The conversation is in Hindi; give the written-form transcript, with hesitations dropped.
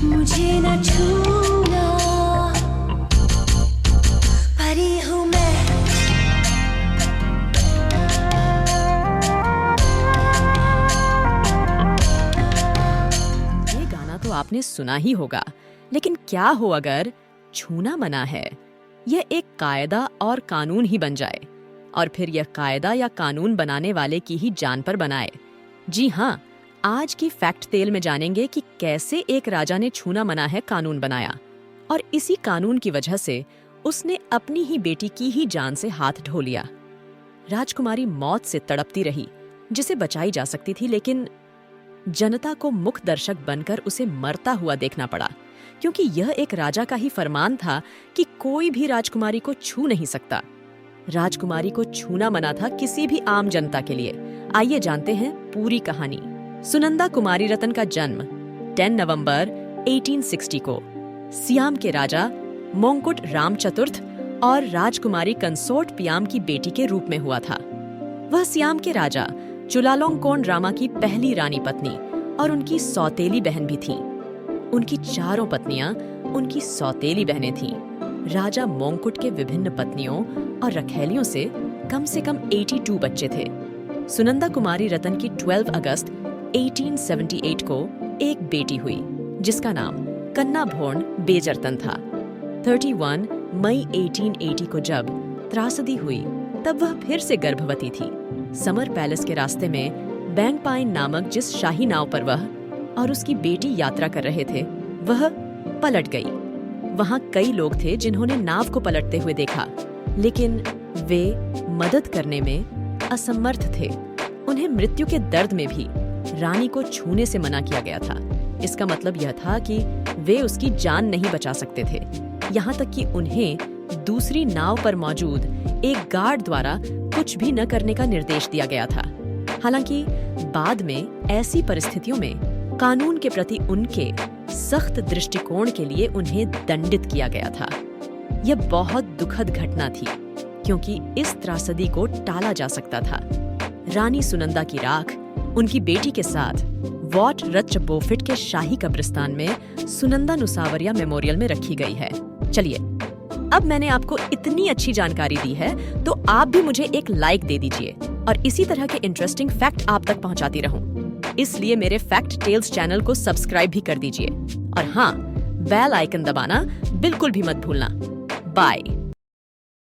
मुझे न छूना, परी हूँ मैं। ये गाना तो आपने सुना ही होगा, लेकिन क्या हो अगर छूना मना है, यह एक कायदा और कानून ही बन जाए, और फिर यह कायदा या कानून बनाने वाले की ही जान पर बनाए। जी हाँ, आज की फैक्ट टेल में जानेंगे कि कैसे एक राजा ने छूना मना है कानून बनाया, और इसी कानून की वजह से उसने अपनी ही बेटी की ही जान से हाथ धो लिया। राजकुमारी मौत से तड़पती रही, जिसे बचाई जा सकती थी, लेकिन जनता को मुख दर्शक बनकर उसे मरता हुआ देखना पड़ा, क्योंकि यह एक राजा का ही फरमान था कि कोई भी राजकुमारी को छू नहीं सकता। राजकुमारी को छूना मना था किसी भी आम जनता के लिए। आइए जानते हैं पूरी कहानी। सुनंदा कुमारी रतन का जन्म 10 नवंबर 1860 को सियाम के राजा मोंकुट राम चतुर्थ और राजकुमारी कंसोर्ट पियाम की बेटी के रूप में हुआ था। वह सियाम के राजा चुलालोंगकोन रामा की पहली रानी पत्नी और उनकी सौतेली बहन भी थीं। उनकी चारों पत्नियां उनकी सौतेली बहनें थीं। राजा मोंकुट के विभिन्न पत्नियों और रखैलियों से कम 82 बच्चे थे। सुनंदा कुमारी रतन की 12 अगस्त 1878 को एक बेटी हुई, जिसका नाम कन्ना भोर्ण बेजरतन था। 31 मई 1880 को जब त्रासदी हुई, तब वह फिर से गर्भवती थी। समर पैलेस के रास्ते में बैंगपाइन नामक जिस शाही नाव पर वह और उसकी बेटी यात्रा कर रहे थे, वह पलट गई। वहां कई लोग थे जिन्होंने नाव को पलटते हुए देखा, लेकिन वे मदद करने में असमर्थ थे। उन्हें मृत्यु के दर्द में भी रानी को छूने से मना किया गया था। इसका मतलब यह था कि वे उसकी जान नहीं बचा सकते थे। यहाँ तक कि उन्हें दूसरी नाव पर मौजूद एक गार्ड द्वारा कुछ भी न करने का निर्देश दिया गया था। हालांकि बाद में ऐसी परिस्थितियों में कानून के प्रति उनके सख्त दृष्टिकोण के लिए उन्हें दंडित किया गया था। यह बहुत दुखद घटना थी, क्योंकि इस त्रासदी को टाला जा सकता था। रानी सुनंदा की राख उनकी बेटी के साथ वॉट रचबोफिट के शाही कब्रिस्तान में सुनंदा नुसावरिया मेमोरियल में रखी गई है। चलिए, अब मैंने आपको इतनी अच्छी जानकारी दी है, तो आप भी मुझे एक लाइक दे दीजिए और इसी तरह के इंटरेस्टिंग फैक्ट आप तक पहुंचाती रहूं। इसलिए मेरे फैक्ट टेल्स चैनल को सब्सक्राइब भी कर दीजिए, और हाँ, बेल आइकन दबाना बिल्कुल भी मत भूलना। बाय।